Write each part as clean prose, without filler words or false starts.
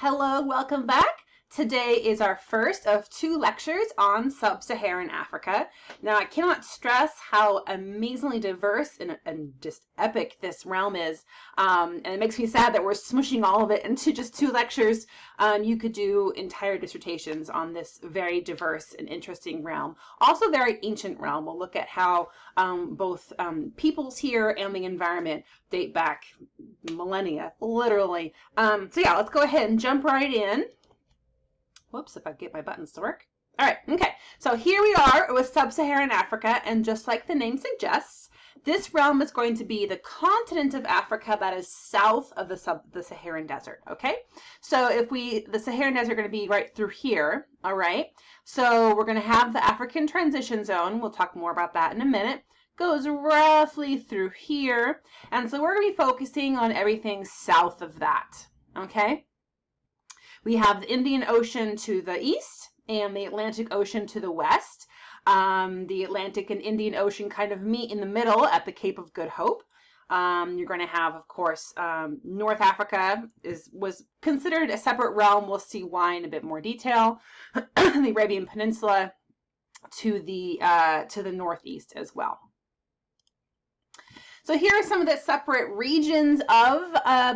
Hello, welcome back. Today is our first of 2 lectures on Sub-Saharan Africa. Now, I cannot stress how amazingly diverse and just epic this realm is. And it makes me sad that we're smushing all of it into just 2 lectures. You could do entire dissertations on this very diverse and interesting realm. Also very ancient realm. We'll look at how both peoples here and the environment date back millennia, literally. So yeah, let's go ahead and jump right in. Whoops, if I get my buttons to work. All right, okay. So here we are with Sub-Saharan Africa, and just like the name suggests, this realm is going to be the continent of Africa that is south of the Saharan Desert, okay? So if the Saharan Desert are going to be right through here, all right? So we're going to have the African transition zone. We'll talk more about that in a minute. Goes roughly through here, and so we're going to be focusing on everything south of that, okay? We have the Indian Ocean to the east and the Atlantic Ocean to the west. The Atlantic and Indian Ocean kind of meet in the middle at the Cape of Good Hope. You're going to have, of course, North Africa was considered a separate realm. We'll see why in a bit more detail. The Arabian Peninsula to the northeast as well. So here are some of the separate regions of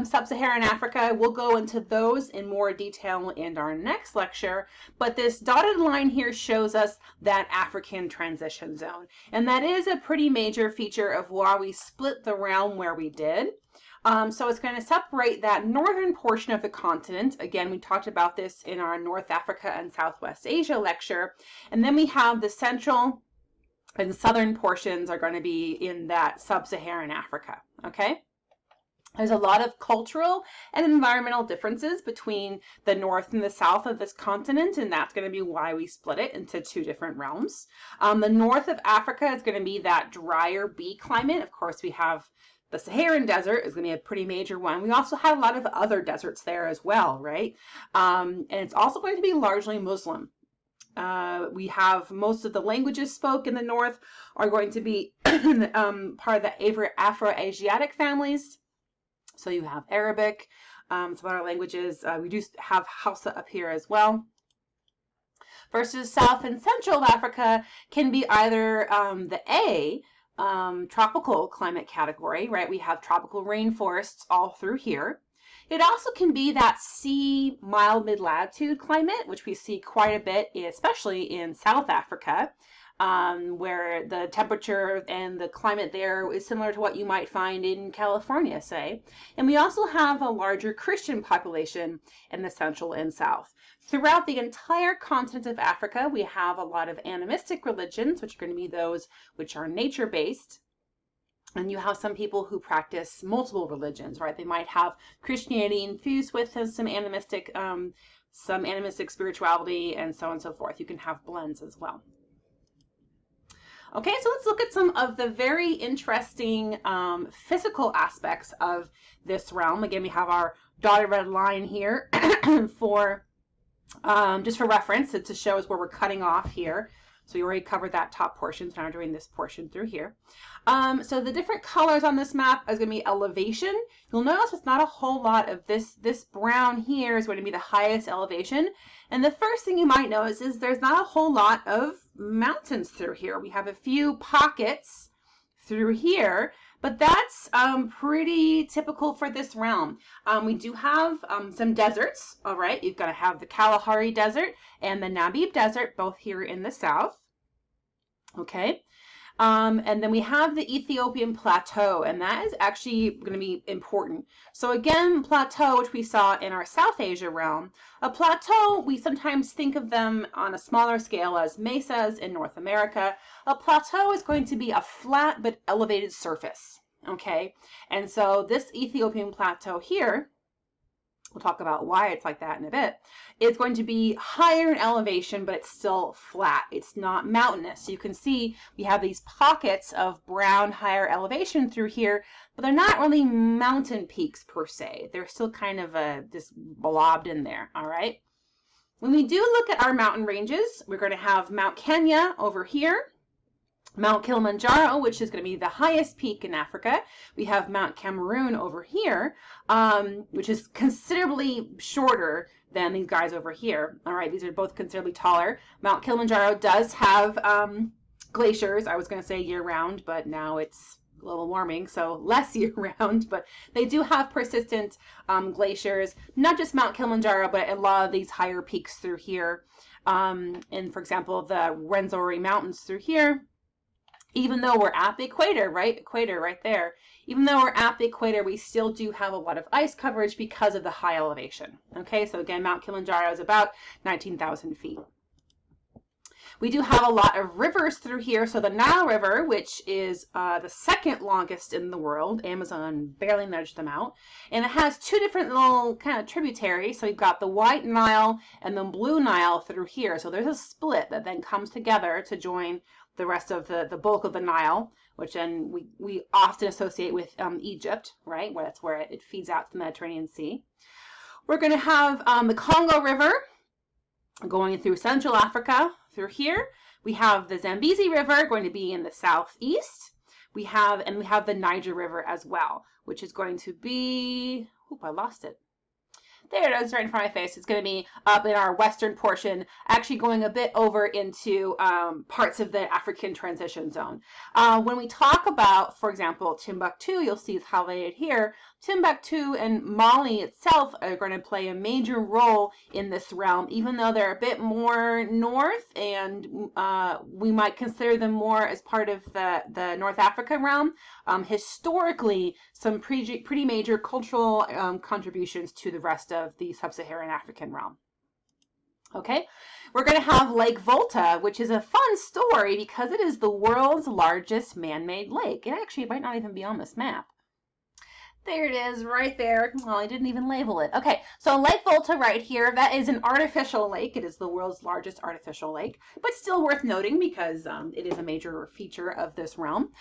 Sub-Saharan Africa. We'll go into those in more detail in our next lecture, but this dotted line here shows us that African transition zone, and that is a pretty major feature of why we split the realm where we did. So it's going to separate that northern portion of the continent. Again, we talked about this in our North Africa and Southwest Asia lecture, and then we have the central and southern portions are going to be in that Sub-Saharan Africa, okay? There's a lot of cultural and environmental differences between the north and the south of this continent, and that's going to be why we split it into 2 different realms. The north of Africa is going to be that drier bee climate. Of course, we have the Saharan Desert is going to be a pretty major one. We also have a lot of other deserts there as well, right? And it's also going to be largely Muslim. We have most of the languages spoke in the north are going to be part of the Afro-Asiatic families. So you have Arabic, some other languages. We do have Hausa up here as well. Versus South and Central Africa can be either the A, tropical climate category, right? We have tropical rainforests all through here. It also can be that C, mild mid-latitude climate, which we see quite a bit, especially in South Africa, where the temperature and the climate there is similar to what you might find in California, say. And we also have a larger Christian population in the central and south. Throughout the entire continent of Africa, we have a lot of animistic religions, which are going to be those which are nature-based. And you have some people who practice multiple religions, right? They might have Christianity infused with some animistic spirituality and so on and so forth. You can have blends as well. Okay, so let's look at some of the very interesting physical aspects of this realm. Again, we have our dotted red line here for just for reference to show us where we're cutting off here. So we already covered that top portion, so now we're doing this portion through here. So the different colors on this map is going to be elevation. You'll notice it's not a whole lot of this. This brown here is going to be the highest elevation. And the first thing you might notice is there's not a whole lot of mountains through here. We have a few pockets through here, but that's pretty typical for this realm. We do have some deserts, all right? You've got to have the Kalahari Desert and the Namib Desert, both here in the south, okay? And then we have the Ethiopian Plateau, and that is actually going to be important. So again, plateau, which we saw in our South Asia realm, a plateau, we sometimes think of them on a smaller scale as mesas in North America. A plateau is going to be a flat but elevated surface, okay? And so this Ethiopian Plateau here, we'll talk about why it's like that in a bit. It's going to be higher in elevation, but it's still flat. It's not mountainous. So you can see we have these pockets of brown higher elevation through here, but they're not really mountain peaks per se. They're still kind of just blobbed in there, all right? When we do look at our mountain ranges, we're going to have Mount Kenya over here. Mount Kilimanjaro, which is going to be the highest peak in Africa. We have Mount Cameroon over here, which is considerably shorter than these guys over here. All right, these are both considerably taller. Mount Kilimanjaro does have glaciers. I was going to say year-round, but now it's global warming, so less year-round, but they do have persistent glaciers, not just Mount Kilimanjaro, but a lot of these higher peaks through here. And for example, the Rwenzori Mountains through here, even though we're at the equator, right? Equator right there. Even though we're at the equator, we still do have a lot of ice coverage because of the high elevation. Okay, so again, Mount Kilimanjaro is about 19,000 feet. We do have a lot of rivers through here. So the Nile River, which is the second longest in the world, Amazon barely nudged them out. And it has two different little kind of tributaries. So we've got the White Nile and the Blue Nile through here. So there's a split that then comes together to join the rest of the bulk of the Nile, which then we often associate with Egypt, right? Where that's where it feeds out to the Mediterranean Sea. We're going to have the Congo River going through Central Africa. Through here, we have the Zambezi River going to be in the southeast. We have the Niger River as well, which is going to be, I lost it. There it is, right in front of my face. It's going to be up in our western portion, actually going a bit over into parts of the African transition zone. When we talk about, for example, Timbuktu, you'll see it's highlighted here. Timbuktu and Mali itself are going to play a major role in this realm, even though they're a bit more north, and we might consider them more as part of the North Africa realm. Historically, some pretty major cultural contributions to the rest of the sub-Saharan African realm. Okay, we're going to have Lake Volta, which is a fun story because it is the world's largest man-made lake. It might not even be on this map. There it is, right there. Well, I didn't even label it. Okay, so Lake Volta right here, that is an artificial lake. It is the world's largest artificial lake, but still worth noting because it is a major feature of this realm.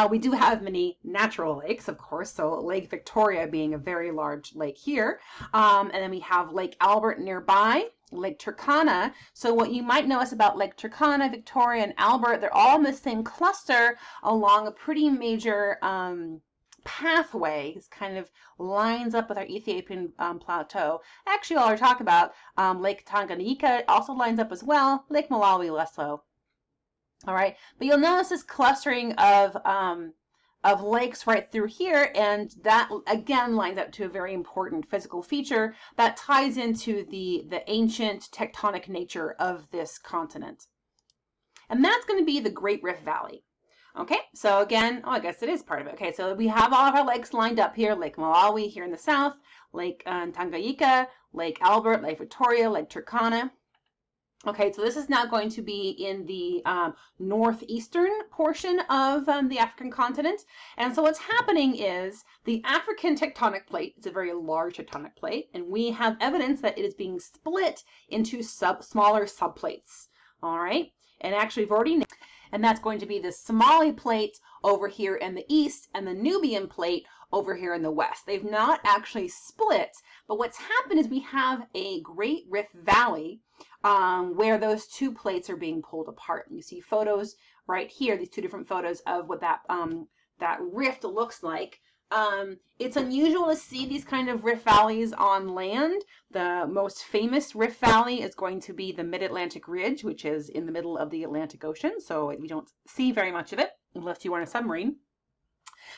We do have many natural lakes, of course, so Lake Victoria being a very large lake here. And then we have Lake Albert nearby, Lake Turkana. So what you might notice about Lake Turkana, Victoria, and Albert, they're all in the same cluster along a pretty major pathway. It kind of lines up with our Ethiopian plateau. Actually, all we're talking about, Lake Tanganyika also lines up as well. Lake Malawi less so. All right, but you'll notice this clustering of lakes right through here, and that again lines up to a very important physical feature that ties into the ancient tectonic nature of this continent. And that's going to be the Great Rift Valley. Okay, so again, I guess it is part of it. Okay, so we have all of our lakes lined up here. Lake Malawi here in the south, Lake Tanganyika, Lake Albert, Lake Victoria, Lake Turkana. Okay, so this is now going to be in the northeastern portion of the African continent. And so what's happening is the African tectonic plate is a very large tectonic plate, and we have evidence that it is being split into smaller subplates. All right, and actually we've already, and that's going to be the Somali plate over here in the east and the Nubian plate over here in the west. They've not actually split, but what's happened is we have a Great Rift Valley where those two plates are being pulled apart. You see photos right here, these two different photos of what that rift looks like. It's unusual to see these kind of rift valleys on land. The most famous rift valley is going to be the Mid-Atlantic Ridge, which is in the middle of the Atlantic Ocean, so we don't see very much of it unless you are on a submarine.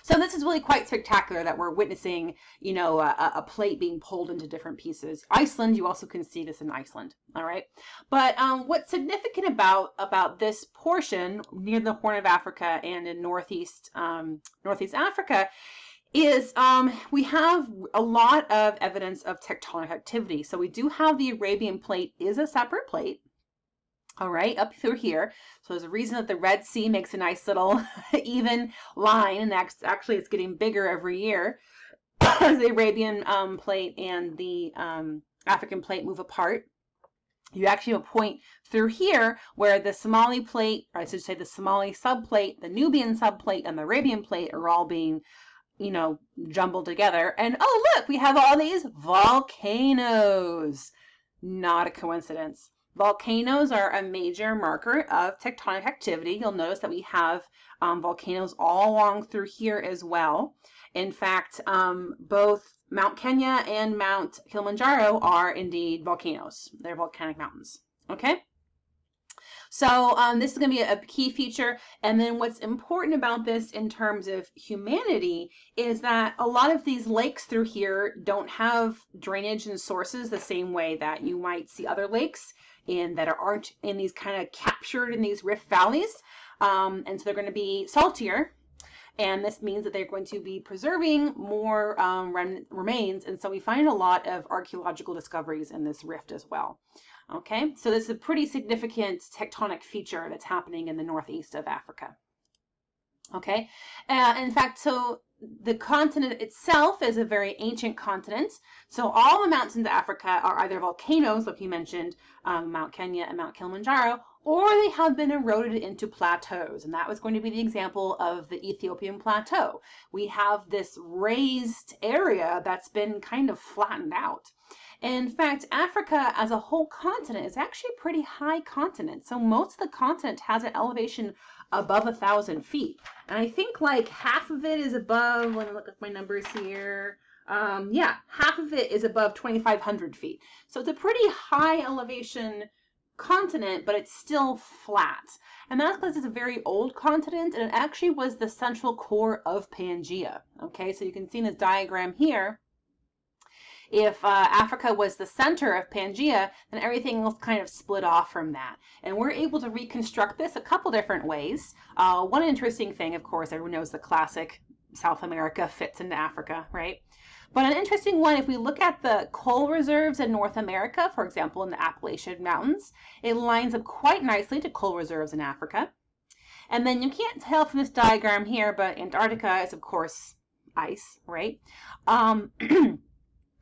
So this is really quite spectacular that we're witnessing, you know, a plate being pulled into different pieces. Iceland, you also can see this in Iceland, all right? But what's significant about this portion near the Horn of Africa and in northeast Africa is we have a lot of evidence of tectonic activity. So we do have the Arabian plate is a separate plate. All right, up through here. So there's a reason that the Red Sea makes a nice little even line, and actually it's getting bigger every year as the Arabian plate and the African plate move apart. You actually have a point through here where the Somali plate, or I should say the Somali subplate, the Nubian subplate, and the Arabian plate are all being, you know, jumbled together. And oh, look, we have all these volcanoes. Not a coincidence. Volcanoes are a major marker of tectonic activity. You'll notice that we have volcanoes all along through here as well. In fact, both Mount Kenya and Mount Kilimanjaro are indeed volcanoes. They're volcanic mountains. Okay? So this is going to be a key feature. And then what's important about this in terms of humanity is that a lot of these lakes through here don't have drainage and sources the same way that you might see other lakes that aren't in these kind of captured in these rift valleys. And so they're going to be saltier. And this means that they're going to be preserving more remains. And so we find a lot of archaeological discoveries in this rift as well. Okay, so this is a pretty significant tectonic feature that's happening in the northeast of Africa. Okay, in fact, so the continent itself is a very ancient continent. So all the mountains of Africa are either volcanoes, like you mentioned, Mount Kenya and Mount Kilimanjaro, or they have been eroded into plateaus. And that was going to be the example of the Ethiopian plateau. We have this raised area that's been kind of flattened out. In fact, Africa as a whole continent is actually a pretty high continent. So most of the continent has an elevation above 1,000 feet. And I think like half of it is above, let me look at my numbers here. Yeah, half of it is above 2,500 feet. So it's a pretty high elevation continent, but it's still flat. And that's because it's a very old continent, and it actually was the central core of Pangaea. Okay, so you can see in this diagram here, if Africa was the center of Pangaea, then everything else kind of split off from that. And we're able to reconstruct this a couple different ways. One interesting thing, of course, everyone knows the classic South America fits into Africa, right? But an interesting one, if we look at the coal reserves in North America, for example, in the Appalachian Mountains, it lines up quite nicely to coal reserves in Africa. And then you can't tell from this diagram here, but Antarctica is, of course, ice, right?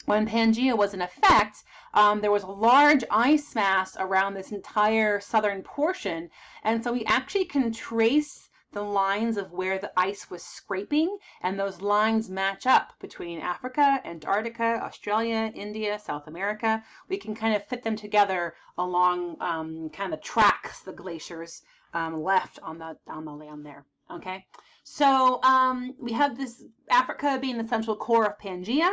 When Pangaea was in effect, there was a large ice mass around this entire southern portion. And so we actually can trace the lines of where the ice was scraping, and those lines match up between Africa, Antarctica, Australia, India, South America. We can kind of fit them together along kind of the tracks the glaciers left on the land there. Okay, so we have this Africa being the central core of Pangaea.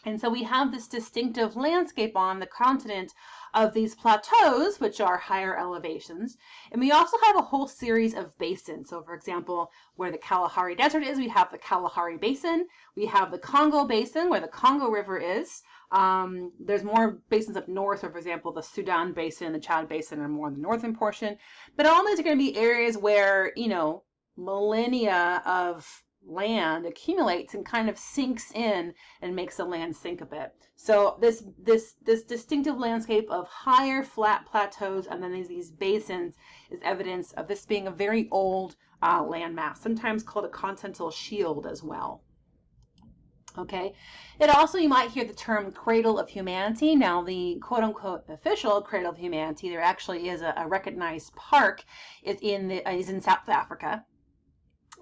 And so we have this distinctive landscape on the continent of these plateaus, which are higher elevations. And we also have a whole series of basins. So for example, where the Kalahari Desert is, we have the Kalahari Basin. We have the Congo Basin, where the Congo River is. There's more basins up north, or for example, the Sudan Basin and the Chad Basin are more in the northern portion. But all these are going to be areas where, you know, millennia of land accumulates and kind of sinks in and makes the land sink a bit. So this distinctive landscape of higher flat plateaus and then these basins is evidence of this being a very old landmass, sometimes called a continental shield as well. Okay, it also, you might hear the term Cradle of Humanity. Now the quote-unquote official Cradle of Humanity, there actually is a recognized park is in South Africa.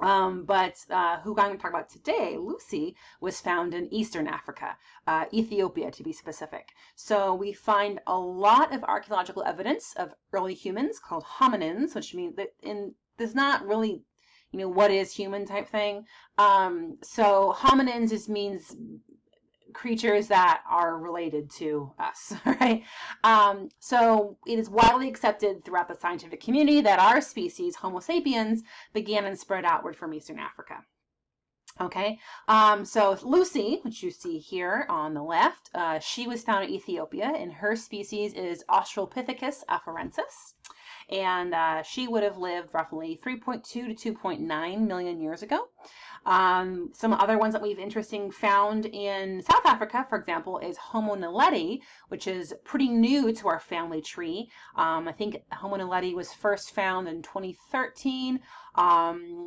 But who I'm going to talk about today, Lucy, was found in Eastern Africa, Ethiopia to be specific. So we find a lot of archaeological evidence of early humans called hominins, which means that there's not really, you know, what is human type thing. So hominins just means creatures that are related to us, right? So it is widely accepted throughout the scientific community that our species, Homo sapiens, began and spread outward from Eastern Africa. Okay, so Lucy, which you see here on the left, she was found in Ethiopia, and her species is Australopithecus afarensis. And she would have lived roughly 3.2 to 2.9 million years ago. Some other ones that we've interesting found in South Africa, for example, is Homo naledi, which is pretty new to our family tree. I think Homo naledi was first found in 2013,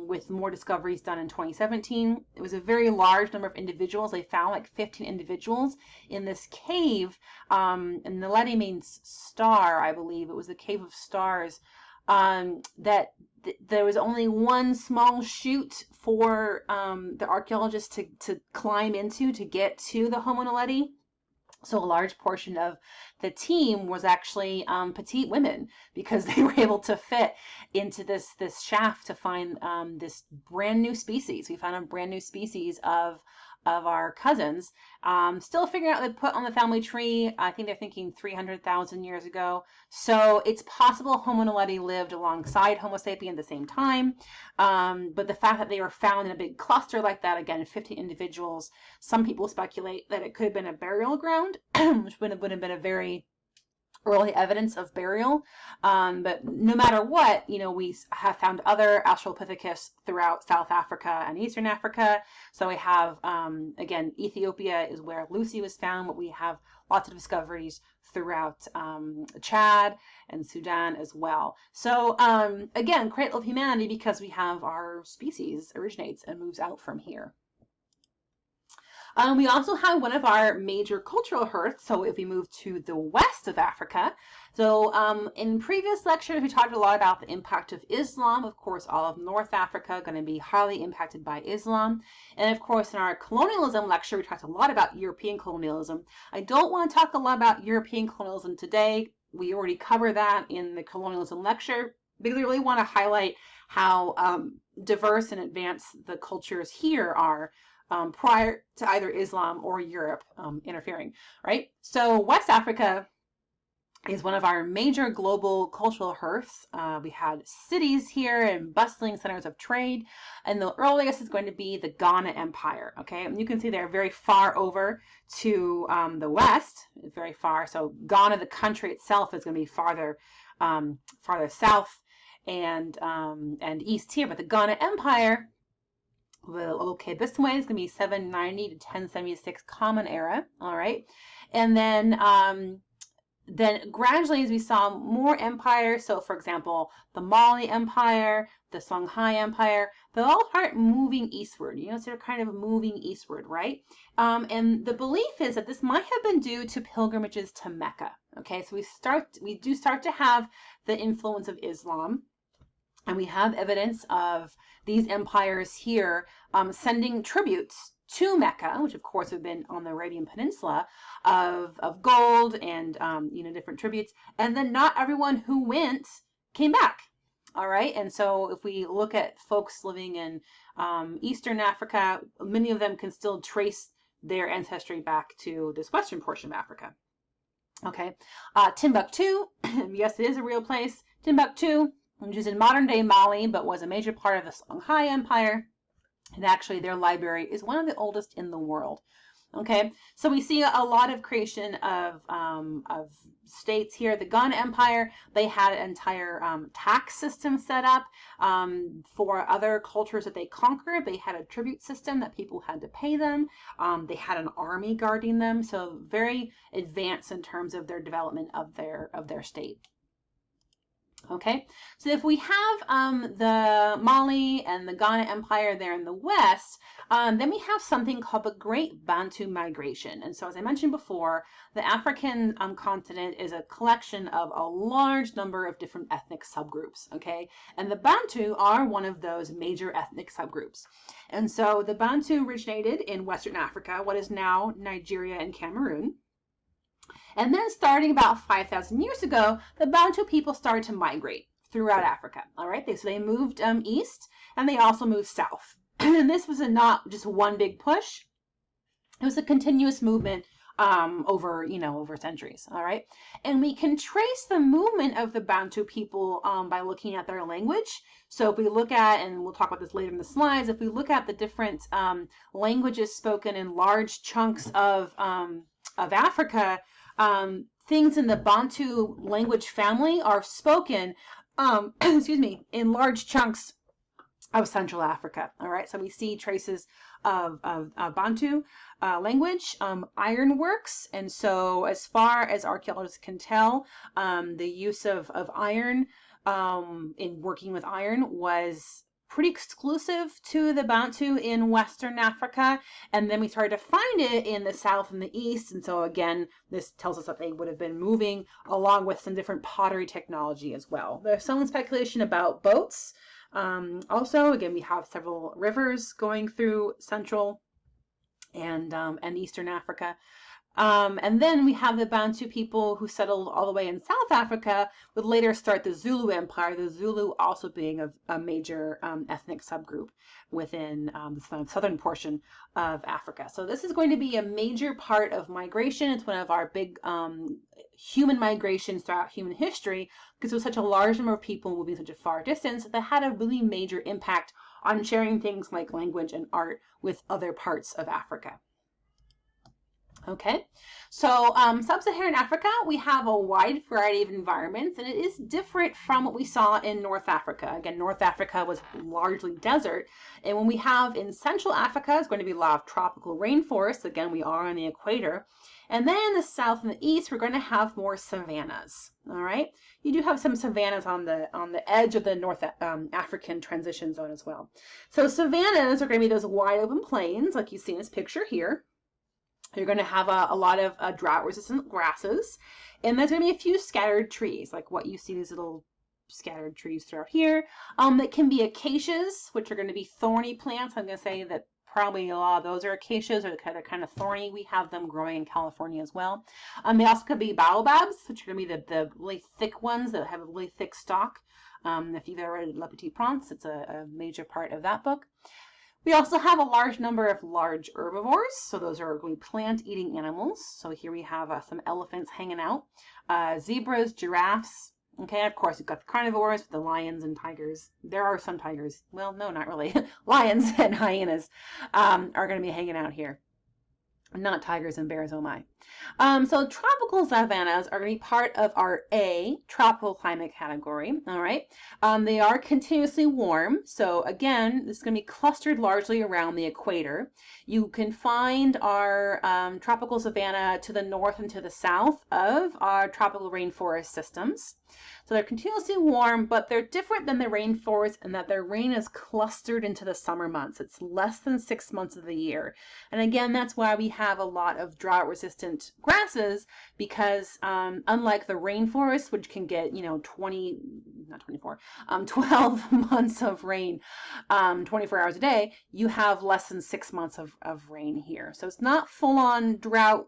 with more discoveries done in 2017. It was a very large number of individuals. They found like 15 individuals in this cave, and naledi means star, I believe. It was the Cave of Stars. There was only one small chute for the archaeologists to climb into to get to the Homo naledi. So a large portion of the team was actually petite women because they were able to fit into this shaft to find this brand new species. We found a brand new species of our cousins. Still figuring out what they put on the family tree. I think they're thinking 300,000 years ago. So it's possible Homo naledi lived alongside Homo sapien at the same time. But the fact that they were found in a big cluster like that, again, 50 individuals, some people speculate that it could have been a burial ground, which would have been a very early evidence of burial. But no matter what, we have found other Australopithecus throughout South Africa and Eastern Africa. So we have, again, Ethiopia is where Lucy was found, but we have lots of discoveries throughout Chad and Sudan as well. So again, Cradle of Humanity, because we have our species originates and moves out from here. We also have one of our major cultural hearths. So if we move to the west of Africa, so in previous lectures, we talked a lot about the impact of Islam. Of course, all of North Africa going to be highly impacted by Islam. And of course, in our colonialism lecture, we talked a lot about European colonialism. I don't want to talk a lot about European colonialism today. We already covered that in the colonialism lecture, because we really want to highlight how diverse and advanced the cultures here are prior to either Islam or Europe interfering, right? So West Africa is one of our major global cultural hearths. We had cities here and bustling centers of trade, and the earliest is going to be the Ghana Empire, okay? And you can see they're very far over to the west, very far. So Ghana, the country itself, is going to be farther south and east here, but the Ghana Empire, okay, this way is going to be 790 to 1076 Common Era, all right? And then gradually, as we saw more empires, so for example, the Mali Empire, the Songhai Empire, they'll all start moving eastward, so they're kind of moving eastward, right? And the belief is that this might have been due to pilgrimages to Mecca, okay? So we do start to have the influence of Islam, and we have evidence of these empires here sending tributes to Mecca, which of course have been on the Arabian Peninsula, of gold and different tributes. And then not everyone who went came back. All right. And so if we look at folks living in Eastern Africa, many of them can still trace their ancestry back to this western portion of Africa. Okay. Timbuktu, yes, it is a real place. Timbuktu, which is in modern-day Mali, but was a major part of the Songhai Empire. And actually, their library is one of the oldest in the world. Okay, so we see a lot of creation of states here. The Ghana Empire, they had an entire tax system set up for other cultures that they conquered. They had a tribute system that people had to pay them. They had an army guarding them, so very advanced in terms of their development of their state. Okay, so if we have the Mali and the Ghana Empire there in the west, then we have something called the Great Bantu Migration. And so as I mentioned before, the African continent is a collection of a large number of different ethnic subgroups, okay? And the Bantu are one of those major ethnic subgroups. And so the Bantu originated in Western Africa, what is now Nigeria and Cameroon. And then starting about 5,000 years ago, the Bantu people started to migrate throughout Africa, all right? So they moved east, and they also moved south. And this was not just one big push. It was a continuous movement over centuries, all right? And we can trace the movement of the Bantu people by looking at their language. So if we look at, and we'll talk about this later in the slides, if we look at the different languages spoken in large chunks of Africa, things in the Bantu language family are spoken, in large chunks of Central Africa. All right, so we see traces of Bantu language, ironworks, and so as far as archaeologists can tell, the use of iron in working with iron was pretty exclusive to the Bantu in Western Africa, and then we started to find it in the south and the east, and so again, this tells us that they would have been moving along with some different pottery technology as well. There's some speculation about boats. Also, again, we have several rivers going through Central and Eastern Africa. And then we have the Bantu people who settled all the way in South Africa, would later start the Zulu Empire, the Zulu also being a major ethnic subgroup within the southern portion of Africa. So this is going to be a major part of migration. It's one of our big human migrations throughout human history, because there was such a large number of people moving such a far distance that had a really major impact on sharing things like language and art with other parts of Africa. Okay, so Sub-Saharan Africa, we have a wide variety of environments, and it is different from what we saw in North Africa. Again, North Africa was largely desert, and when we have in Central Africa, it's going to be a lot of tropical rainforests. Again, we are on the equator. And then in the south and the east, we're going to have more savannas. All right, you do have some savannas on the edge of the North African transition zone as well. So savannas are going to be those wide open plains, like you see in this picture here. You're going to have a lot of drought-resistant grasses, and there's going to be a few scattered trees, like what you see these little scattered trees throughout here. That can be acacias, which are going to be thorny plants. I'm going to say that probably a lot of those are acacias, or they're kind of thorny. We have them growing in California as well. They also could be baobabs, which are going to be the really thick ones that have a really thick stalk. If you've ever read Le Petit Prince, it's a major part of that book. We also have a large number of large herbivores, so those are really plant-eating animals. So here we have some elephants hanging out, zebras, giraffes. Okay, of course, you've got the carnivores, the lions and tigers. There are some tigers. Well, no, not really. Lions and hyenas are going to be hanging out here. Not tigers and bears, oh my. So tropical savannas are going to be part of our A, tropical climate category, all right? They are continuously warm, so again, this is going to be clustered largely around the equator. You can find our tropical savanna to the north and to the south of our tropical rainforest systems. So they're continuously warm, but they're different than the rainforest in that their rain is clustered into the summer months. It's less than 6 months of the year. And again, that's why we have a lot of drought-resistant grasses, because unlike the rainforest, which can get, 12 months of rain, 24 hours a day, you have less than 6 months of rain here. So it's not full-on drought,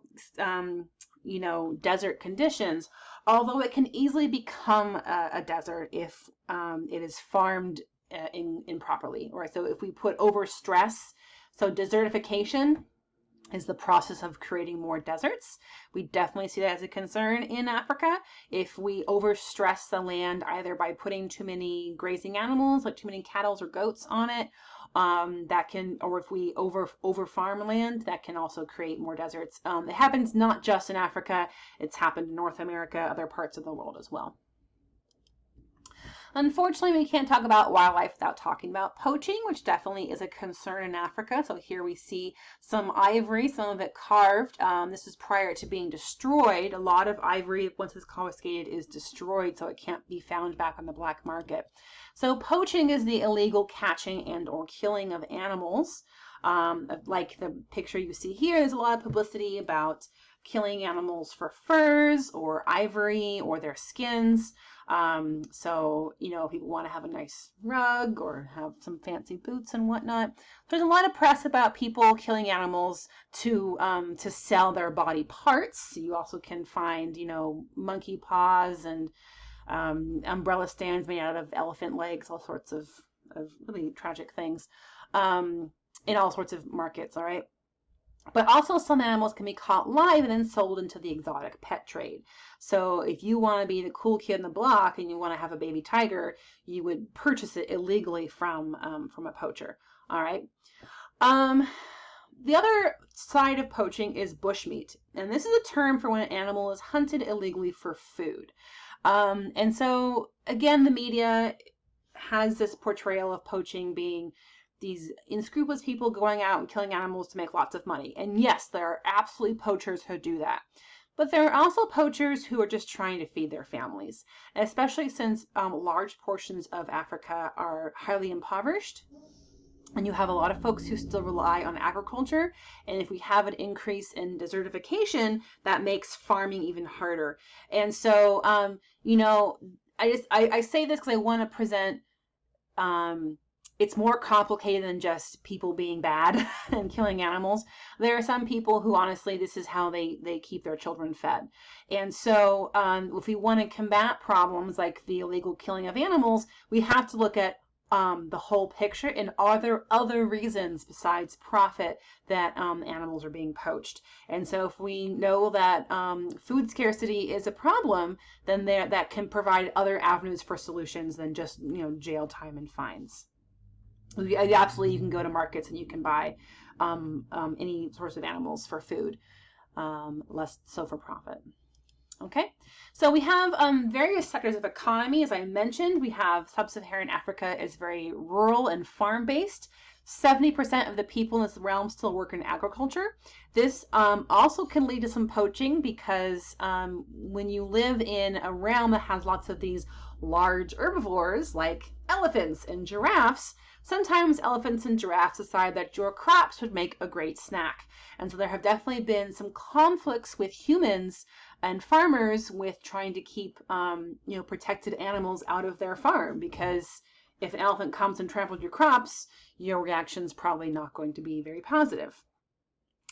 desert conditions, although it can easily become a desert if it is farmed improperly. Right? So if we put over stress, so desertification is the process of creating more deserts. We definitely see that as a concern in Africa. If we overstress the land, either by putting too many grazing animals, like too many cattle or goats on it, that can, or if we over farm land, that can also create more deserts. It happens not just in Africa, it's happened in North America, other parts of the world as well. Unfortunately, we can't talk about wildlife without talking about poaching, which definitely is a concern in Africa. So here we see some ivory, some of it carved. This is prior to being destroyed. A lot of ivory, once it's confiscated, is destroyed, so it can't be found back on the black market. So poaching is the illegal catching and or killing of animals. Like the picture you see here, there's a lot of publicity about killing animals for furs or ivory or their skins. So, people want to have a nice rug or have some fancy boots and whatnot. There's a lot of press about people killing animals to sell their body parts. You also can find, monkey paws and umbrella stands made out of elephant legs, all sorts of really tragic things, in all sorts of markets, all right? But also some animals can be caught live and then sold into the exotic pet trade. So if you want to be the cool kid in the block and you want to have a baby tiger, you would purchase it illegally from a poacher. All right. The other side of poaching is bushmeat. And this is a term for when an animal is hunted illegally for food. And so, again, the media has this portrayal of poaching being these unscrupulous people going out and killing animals to make lots of money. And yes, there are absolutely poachers who do that. But there are also poachers who are just trying to feed their families, especially since large portions of Africa are highly impoverished. And you have a lot of folks who still rely on agriculture. And if we have an increase in desertification, that makes farming even harder. And so, I say this because I want to present it's more complicated than just people being bad and killing animals. There are some people who honestly, this is how they keep their children fed. And so if we want to combat problems like the illegal killing of animals, we have to look at the whole picture, and are there other reasons besides profit that animals are being poached? And so if we know that food scarcity is a problem, then that can provide other avenues for solutions than just jail time and fines. Absolutely, you can go to markets and you can buy any sorts of animals for food, less so for profit. Okay, so we have various sectors of economy. As I mentioned, we have sub-Saharan Africa is very rural and farm-based. 70% of the people in this realm still work in agriculture. This also can lead to some poaching because when you live in a realm that has lots of these large herbivores like elephants and giraffes, sometimes elephants and giraffes decide that your crops would make a great snack. And so there have definitely been some conflicts with humans and farmers with trying to keep protected animals out of their farm, because if an elephant comes and tramples your crops, your reaction's probably not going to be very positive.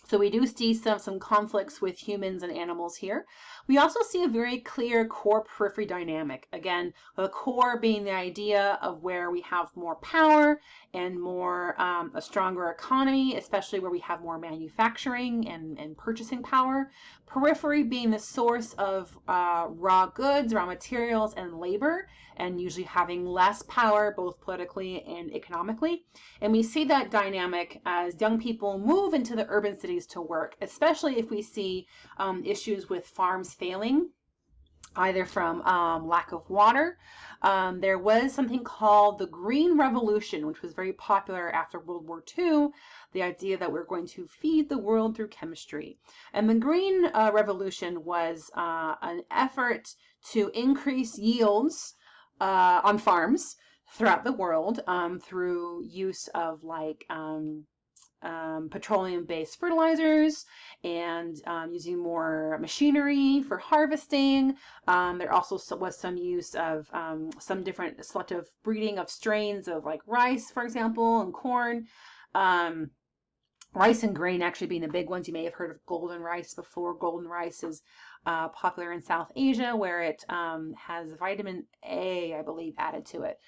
So we do see some conflicts with humans and animals here. We also see a very clear core-periphery dynamic. Again, the core being the idea of where we have more power and more a stronger economy, especially where we have more manufacturing and purchasing power. Periphery being the source of raw goods, raw materials, and labor, and usually having less power both politically and economically. And we see that dynamic as young people move into the urban cities to work, especially if we see issues with farms failing, either from lack of water. There was something called the Green Revolution, which was very popular after World War II, the idea that we're going to feed the world through chemistry. And the Green Revolution was an effort to increase yields on farms throughout the world through use of petroleum-based fertilizers and using more machinery for harvesting. There also was some use of some different selective breeding of strains of like rice, for example, and corn. Rice and grain actually being the big ones. You may have heard of golden rice before. Golden rice is popular in South Asia, where it has vitamin A, I believe, added to it.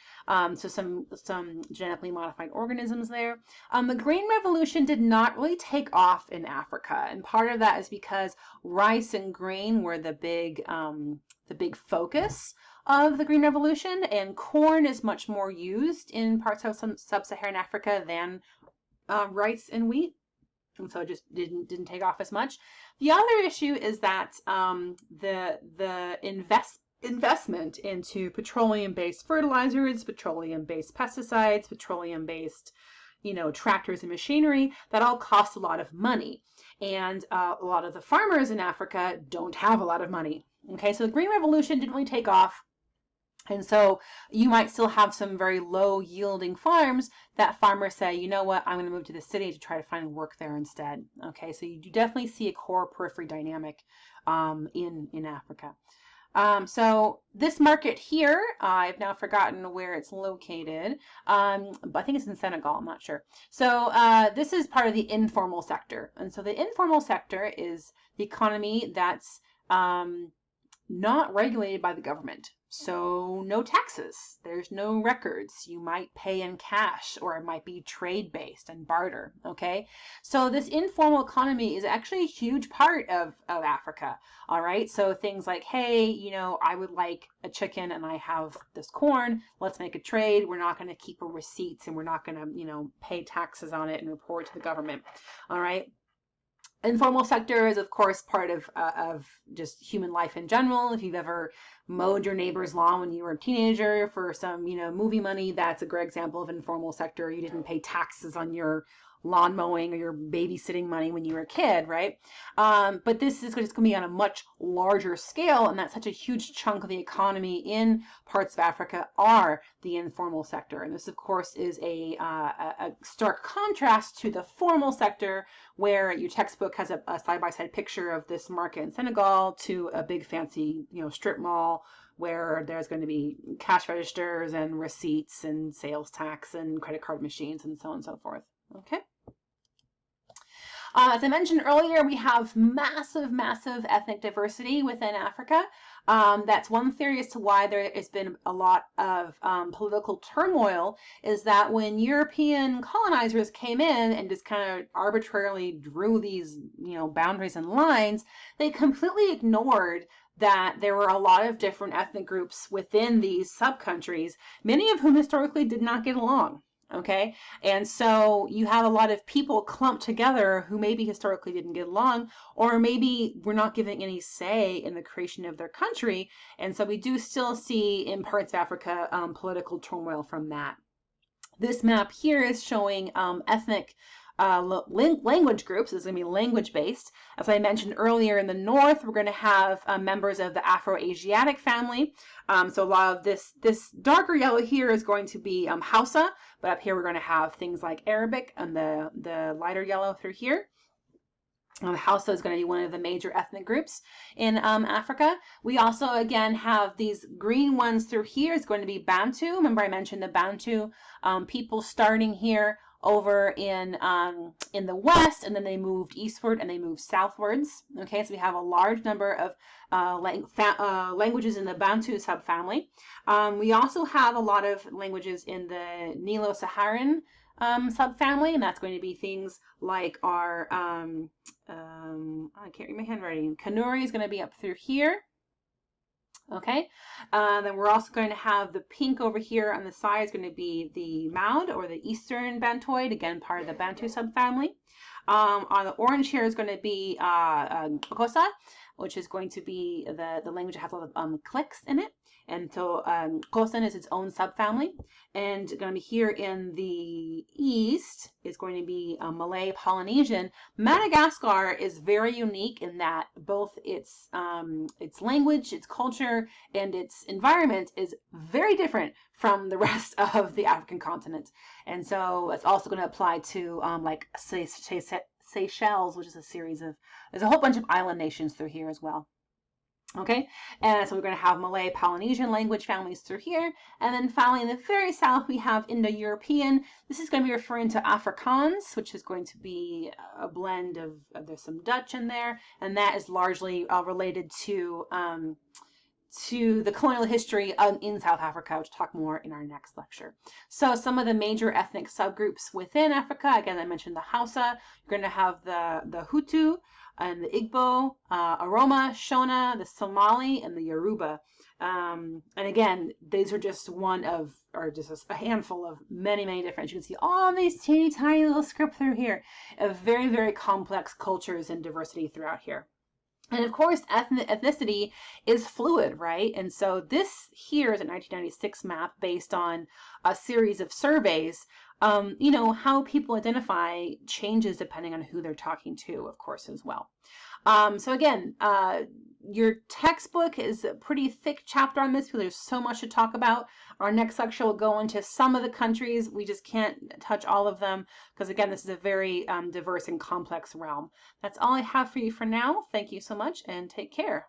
So some genetically modified organisms there. The Green Revolution did not really take off in Africa, and part of that is because rice and grain were the big focus of the Green Revolution, and corn is much more used in parts of sub-Saharan Africa than rice and wheat, and so it just didn't take off as much. The other issue is that the investment into petroleum-based fertilizers, petroleum-based pesticides, petroleum-based tractors and machinery, that all costs a lot of money, and a lot of the farmers in Africa don't have a lot of money. Okay, so the Green Revolution didn't really take off. And so you might still have some very low yielding farms that farmers say, you know what, I'm going to move to the city to try to find work there instead. Okay, so you definitely see a core periphery dynamic in Africa. So this market here, I've now forgotten where it's located, but I think it's in Senegal, I'm not sure. So this is part of the informal sector. And so the informal sector is the economy that's not regulated by the government. So no taxes, there's no records. You might pay in cash, or it might be trade-based and barter, okay? So this informal economy is actually a huge part of Africa, all right? So things like, hey, I would like a chicken and I have this corn, let's make a trade. We're not gonna keep a receipts and we're not gonna, pay taxes on it and report to the government, all right? Informal sector is, of course, part of just human life in general. If you've ever mowed your neighbor's lawn when you were a teenager for some, movie money, that's a great example of informal sector. You didn't pay taxes on your lawn mowing or your babysitting money when you were a kid, right? But this is just going to be on a much larger scale, and that's such a huge chunk of the economy in parts of Africa are the informal sector. And this, of course, is a stark contrast to the formal sector, where your textbook has a side-by-side picture of this market in Senegal to a big fancy, strip mall where there's going to be cash registers and receipts and sales tax and credit card machines and so on and so forth. Okay. As I mentioned earlier, we have massive ethnic diversity within Africa. That's one theory as to why there has been a lot of political turmoil, is that when European colonizers came in and just kind of arbitrarily drew these, boundaries and lines, they completely ignored that there were a lot of different ethnic groups within these sub-countries, many of whom historically did not get along. Okay, and so you have a lot of people clumped together who maybe historically didn't get along, or maybe were not given any say in the creation of their country. And so we do still see in parts of Africa political turmoil from that. This map here is showing ethnic language groups. This is going to be language based. As I mentioned earlier, in the north, we're going to have members of the Afro-Asiatic family. So a lot of this darker yellow here is going to be Hausa, but up here we're going to have things like Arabic, and the lighter yellow through here. Hausa is going to be one of the major ethnic groups in Africa. We also, again, have these green ones through here is going to be Bantu. Remember I mentioned the Bantu people starting here over in the west, and then they moved eastward and they moved southwards. Okay, so we have a large number of languages in the Bantu subfamily. We also have a lot of languages in the Nilo-Saharan subfamily, and that's going to be things like our I can't read my handwriting. Kanuri is going to be up through here. Okay, then we're also going to have the pink over here on the side is going to be the Maud, or the Eastern Bantoid, again part of the Bantu subfamily. On the orange here is going to be Kosa, which is going to be the language that has a lot of clicks in it. And so Kosan is its own subfamily. And going to be here in the east is going to be Malay Polynesian. Madagascar is very unique in that both its language, its culture, and its environment is very different from the rest of the African continent. And so it's also going to apply to like Seychelles, which is a series of, there's a whole bunch of island nations through here as well. Okay, and so we're going to have Malay Polynesian language families through here. And then finally in the very south, we have Indo-European. This is going to be referring to Afrikaans, which is going to be a blend of there's some Dutch in there. And that is largely related to the colonial history in South Africa, which we'll talk more in our next lecture. So some of the major ethnic subgroups within Africa, again, I mentioned the Hausa. You're going to have the Hutu, and the Igbo, Aroma, Shona, the Somali, and the Yoruba. And again, these are just one of, or just a handful of many different. You can see all these teeny tiny little script through here of very complex cultures and diversity throughout here. And of course, ethnicity is fluid, right? And so this here is a 1996 map based on a series of surveys. How people identify changes depending on who they're talking to, of course, as well. So again, your textbook is a pretty thick chapter on this because there's so much to talk about. Our next lecture will go into some of the countries. We just can't touch all of them because, again, this is a very diverse and complex realm. That's all I have for you for now. Thank you so much and take care.